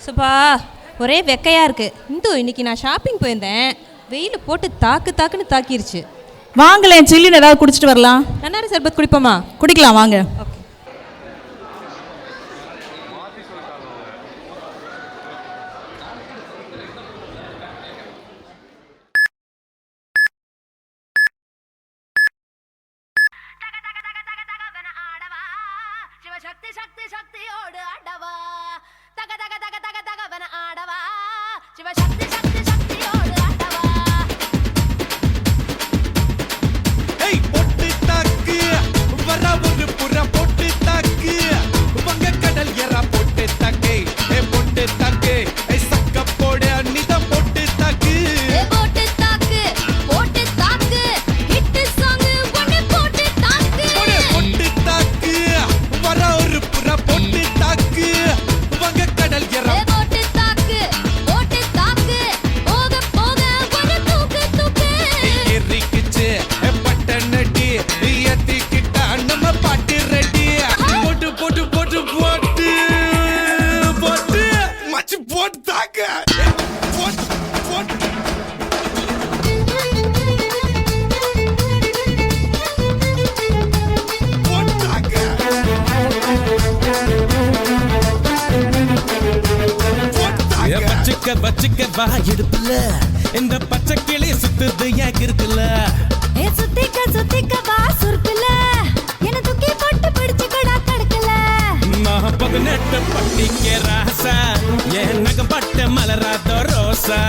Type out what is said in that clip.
சுபா ஒரே வெக்கையாக இருக்குது. இன்னைக்கு நான் ஷாப்பிங் போயிருந்தேன். வெயில் போட்டு தாக்குன்னு தாக்கிருச்சு. வாங்கலேன், சில்லுன்னு ஏதாவது குடிச்சிட்டு வரலாம். நன்னாரி சர்பத் குடிப்போமா? குடிக்கலாம் வாங்க. ஓகே. சக்தி சக்தி சக்தியோடு ஆடவா தக தக தக தக தகவன ஆடவா சிவ சக்தி சக்தி சக்தியோடு ஆடவா. ஏய் பொட்டு தாக்கு வர ஒரு புற பொட்டு தாக்கு வங்க கடல் எற பொட்டு தாக்கு ஏ பொட்டு தாக்கு ஏ சக்க போட நிதம் பொட்டு தாக்கு ஏ போட்டு தாக்கு ஹிட் சாங் ஒன்னு போட்டு தாக்கு பொட்டு தாக்கு வர ஒரு புற பொட்டு தாக்கு வங்க கடல் எற ஏ போட்டு தாக்கு போக போக ஒன்னு தூக்கு தூக்கு எரிக்கிச்சு பட்டனடி ஏத்திக்கிட்ட நம்ம பாட்டு ரெடி போட்டு போட்டு போட்டு போட்டு போட்டு மச்சி போட்டு தாக்கு போட்டு போட்டு வச்சுக்க வா இடுப்புல இந்த பச்சை கிளி சுத்துது ஏன் இருக்குல்ல ஏ சுத்திக்க வா சுருக்குல என்ன தூக்கி போட்டு பிடிச்சு கடா கடக்கல நான் 18 பட்டிக்க ராசா என் நகம் பட்ட மலராத ரோசா